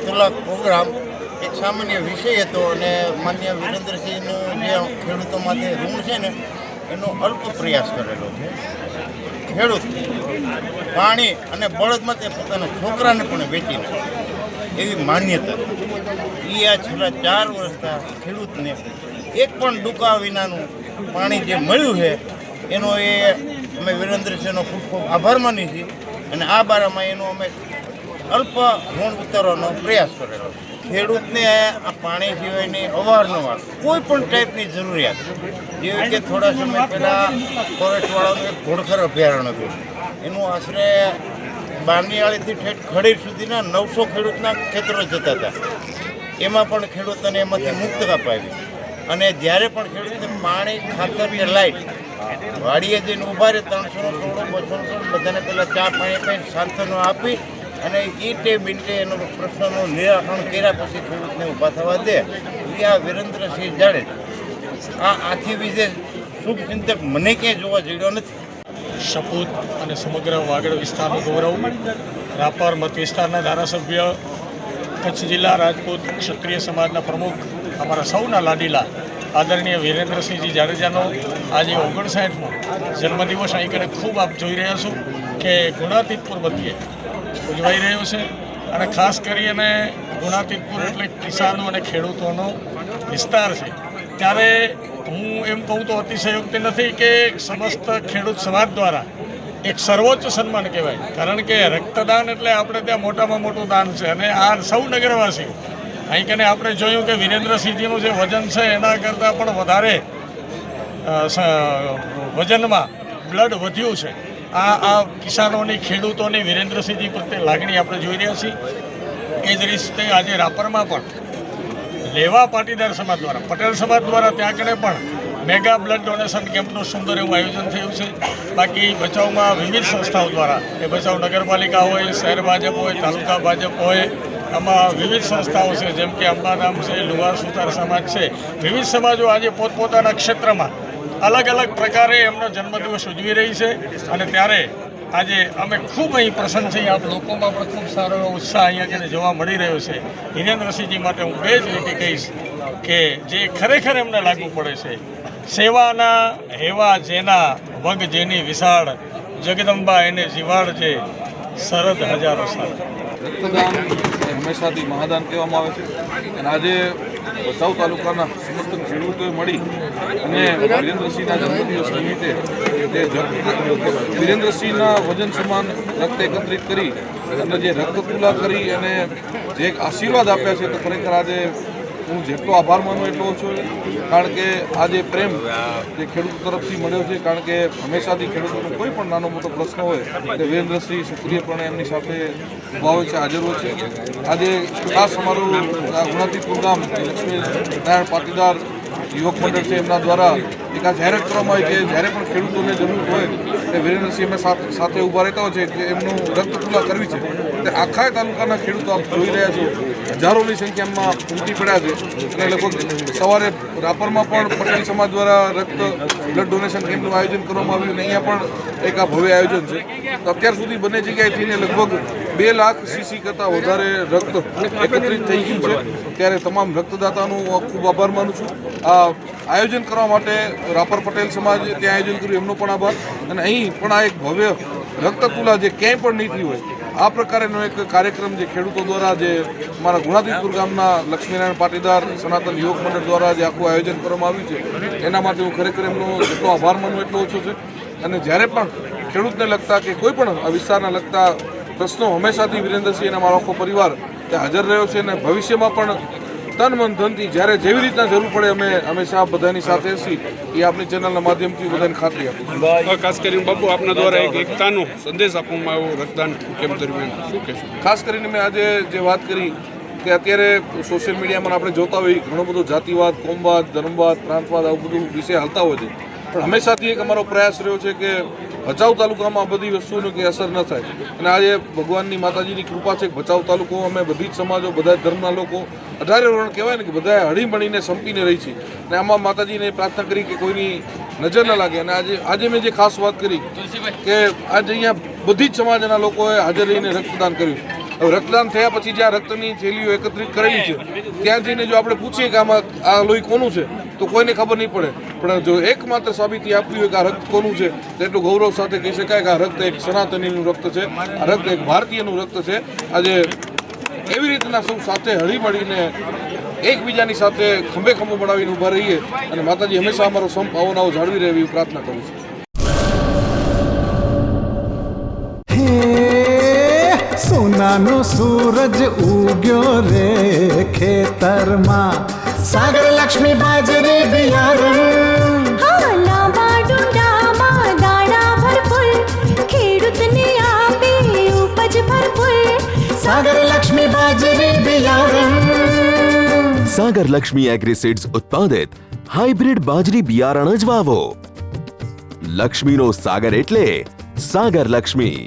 તુલા પ્રોગ્રામ એક સામાન્ય વિષય હતો અને માન્ય વિરેન્દ્રસિંહનું જે ખેડૂતો માટે ઋણ છે ને એનો અલ્પ પ્રયાસ કરેલો છે. ખેડૂત પાણી અને બળદ માટે પોતાના છોકરાને પણ વેચી નાખે એવી માન્યતા એ આ છેલ્લા 4 વર્ષના ખેડૂતને એક પણ ડૂકા વિનાનું પાણી જે મળ્યું છે એનો અમે વિરેન્દ્રસિંહનો ખૂબ ખૂબ આભાર માની છીએ અને આ બારામાં એનો અમે અલ્પ ઋણ ઉતારવાનો પ્રયાસ કરેલો છે. ખેડૂતને આ પાણી સિવાયની અવારનવાર કોઈ પણ ટાઈપની જરૂરિયાત, જેવી કે થોડા સમય પહેલાં ફોરેસ્ટવાળાનું એક ઘોડખર અભયારણ્ય હતું, એનું આશરે બારણીયાળીથી ઠેઠ ખડીર સુધીના 900 ખેડૂતના ખેતરો જતા હતા. એમાં પણ ખેડૂતોને એમાંથી મુક્ત અપાવી અને જ્યારે પણ ખેડૂતને પાણી, ખાતર કે લાઇટ વાડીએ જઈને ઊભા રહે 300નો ટોળો 200નો ટોળો બધાને પહેલાં ચા પાણી પાઈ સાંત્વનો આપી અને ઈંટે બિંટે એનો પ્રશ્નનું નિરાકરણ કર્યા પછી ખેડૂતને ઊભા થવા દે એ આ વિરેન્દ્રસિંહ જાડેજા આથી વિશેષ શુભ ચિંતક મને ક્યાંય જોવા જડ્યો નથી. સપૂત અને સમગ્ર વાગડ વિસ્તારનું ગૌરવ, રાપર મત વિસ્તારના ધારાસભ્ય, કચ્છ જિલ્લા રાજપૂત ક્ષત્રિય સમાજના પ્રમુખ, અમારા સૌના લાડીલા આદરણીય વિરેન્દ્રસિંહજી જાડેજાનો આજે 59મો જન્મદિવસ અહીં કને ખૂબ આપ જોઈ રહ્યા છો કે ગુણાતીતપુર મધ્યે ઉજવાઈ રહ્યો છે. અને ખાસ કરીને ગુણાતીતપુર એટલે કિસાનો અને ખેડૂતોનો વિસ્તાર છે. ત્યારે હું એમ કહું તો અતિશયોક્તિ નથી કે સમસ્ત ખેડૂત સમાજ દ્વારા એક સર્વોચ્ચ સન્માન કહેવાય, કારણ કે રક્તદાન એટલે આપણે ત્યાં મોટામાં મોટું દાન છે. અને આ સૌ નગરવાસી અહીં કને આપણે જોયું કે વિરેન્દ્રસિંહજીનું જે વજન છે એના કરતાં પણ વધારે વજનમાં બ્લડ વધ્યું છે. આ કિસાનોની, ખેડૂતોની વિરેન્દ્રસિંહજી પ્રત્યે લાગણી આપણે જોઈ રહ્યા છીએ. એ જ રીતે આજે રાપરમાં પણ લેવા પાટીદાર સમાજ દ્વારા, પટેલ સમાજ દ્વારા ત્યાં કને પણ મેગા બ્લડ ડોનેશન કેમ્પનું સુંદર એવું આયોજન થયું છે. બાકી ભચાઉમાં વિવિધ સંસ્થાઓ દ્વારા, એ ભચાઉ નગરપાલિકા હોય, શહેર ભાજપ હોય, તાલુકા ભાજપ હોય, આમાં વિવિધ સંસ્થાઓ છે, જેમ કે અંબાનામ છે, લુહાર સુતાર સમાજ છે. વિવિધ સમાજો આજે પોતપોતાના ક્ષેત્રમાં અલગ અલગ પ્રકારે એમનો જન્મદિવસ ઉજવી રહી છે. અને ત્યારે આજે અમે ખૂબ અહીં પ્રસન્ન છીએ. આપ લોકોમાં પણ ખૂબ સારો એવો ઉત્સાહ અહીંયા જોવા મળી રહ્યો છે. વિરેન્દ્રસિંહજી માટે હું બે જ રીતે કહીશ કે જે ખરેખર એમને લાગુ પડે છે, સેવાના હેવા જેના વગ જેની વિશાળ, જગદંબા એને જીવાડજે સરદ હજારો સાલ. રક્તદાન એ હંમેશાથી મહાદાન કહેવામાં આવે છે. અને આજે ભચાઉ તાલુકાના સમસ્ત ખેડૂતોએ મળી અને વિરેન્દ્રસિંહના જન્મદિવસ નિમિત્તે વિરેન્દ્રસિંહના વજન સમાન રક્ત એકત્રિત કરી અને જે રક્તતુલા કરી અને જે એક આશીર્વાદ આપ્યા છે, તો ખરેખર આજે હું જેટલો આભાર માનું એટલો ઓછો છે. કારણ કે આ જે પ્રેમ જે ખેડૂતો તરફથી મળ્યો છે, કારણ કે હંમેશાથી ખેડૂતોનો કોઈ પણ નાનો મોટો પ્રશ્ન હોય તો વિરેન્દ્રસિંહ સક્રિયપણે એમની સાથે ઊભા હોય છે, હાજર હોય છે. આજે ખાસ અમારું ગુણાતીતપુર ગામ લક્ષ્મીનારાયણ પાટીદાર યુવક મંડળ છે, એમના દ્વારા એક આ જાહેરાત કરવામાં આવી કે જ્યારે પણ ખેડૂતોને જરૂર હોય તે વિરેન્દ્રસિંહ અમે સાથે ઊભા રહેતા હોય છે કે એમનું રક્તતુલા કરવી છે. તે આખા તાલુકાના ખેડૂતો આપ જોઈ રહ્યા છો, હજારોની સંખ્યામાં ઉમટી પડ્યા છે. અને લગભગ સવારે રાપરમાં પણ પટેલ સમાજ દ્વારા બ્લડ ડોનેશન કેમ્પનું આયોજન કરવામાં આવ્યું અને અહીંયા પણ એક આ ભવ્ય આયોજન છે. તો અત્યાર સુધી બંને જગ્યાએથી લગભગ 2 લાખ સીસી કરતાં વધારે રક્ત એકત્રિત થઈ ગયું છે. ત્યારે તમામ રક્તદાતાનું ખૂબ આભાર માનું છું. આ આયોજન કરવા માટે રાપર પટેલ સમાજ ત્યાં આયોજન કર્યું એમનો પણ આભાર. અને અહીં પણ આ એક ભવ્ય રક્તતુલા જે ક્યાંય પણ નહીં થઈ હોય આ પ્રકારનો એક કાર્યક્રમ જે ખેડૂતો દ્વારા, જે અમારા ગુણાતીતપુર ગામના લક્ષ્મીનારાયણ પાટીદાર સનાતન યુવક મંડળ દ્વારા જે આખું આયોજન કરવામાં આવ્યું છે, એના માટે હું ખરેખર એમનો જેટલો આભાર માનું એટલો ઓછો છે. અને જ્યારે પણ ખેડૂતને લગતા કે કોઈ પણ આ વિસ્તારના લગતા પ્રશ્નો હંમેશાથી વિરેન્દ્રસિંહ અને મારો આખો પરિવાર ત્યાં હાજર રહ્યો છે. અને ભવિષ્યમાં પણ તન મન ધનથી જ્યારે જેવી રીતના જરૂર પડે અમે હંમેશા બધાની સાથે છીએ. એ આપણી ચેનલના માધ્યમથી બધાને ખાતરી આપું. ખાસ કરીને બાપુ આપના દ્વારા એક એકતાનો સંદેશ આપવામાં આવ્યો રક્તદાન કેમ્પ દરમિયાન, શું કહેશો? ખાસ કરીને મેં આજે જે વાત કરી કે અત્યારે સોશિયલ મીડિયામાં આપણે જોતા હોઈએ ઘણો બધો જાતિવાદ, કોમવાદ, ધર્મવાદ, પ્રાંતવાદ આવું બધું વિષય હાલતા હોય છે. પણ હંમેશાથી એક અમારો પ્રયાસ રહ્યો છે કે ભચાઉ તાલુકામાં બધી વસ્તુની કંઈ અસર ન થાય. અને આજે ભગવાનની માતાજીની કૃપા છે કે ભચાઉ તાલુકો અમે બધી જ સમાજો, બધા જ ધર્મના લોકો 18 વર્ણ કહેવાય ને કે બધા હળીમળીને સંપીને રહી છે. અને આમાં માતાજીને પ્રાર્થના કરી કે કોઈની નજર ન લાગે. અને આજે મેં જે ખાસ વાત કરી કે આજે અહીંયા બધી જ સમાજના લોકોએ હાજર રહીને રક્તદાન કર્યું. હવે રક્તદાન થયા પછી જ્યાં રક્તની થેલીઓ એકત્રિત કરેલી છે ત્યાં જઈને જો આપણે પૂછીએ કે આમાં આ લોહી કોનું છે તો કોઈને ખબર નહીં પડે. પણ જો એકમાત્ર સાબિતી આપવી હોય કે આ રક્ત કોનું છે તો એટલું ગૌરવ સાથે કહી શકાય કે આ રક્ત એક સનાતનીનું રક્ત છે, આ રક્ત એક ભારતીયનું રક્ત છે. આજે એવી રીતના સૌ સાથે હળીમળીને એકબીજાની સાથે ખંભે ખંભો બનાવીને ઊભા રહીએ અને માતાજી હંમેશા અમારો સંપ આવો નવો જાળવી રહે એવી પ્રાર્થના કરું છું. સોનાનો સૂરજ ઉગ્યો રે ખેતરમાં, સાગર લક્ષ્મી બાજરી બિયારણ, લાંબા ડુંડામાં દાણા ભરપૂર, ખેડૂતને આપે ઉપજ ભરપૂર. સાગર લક્ષ્મી બાજરી બિયારણ. સાગર લક્ષ્મી એગ્રીસીડ્સ ઉત્પાદિત હાઇબ્રિડ બાજરી બિયારણ જ વાવો. લક્ષ્મીનો સાગર એટલે સાગર લક્ષ્મી.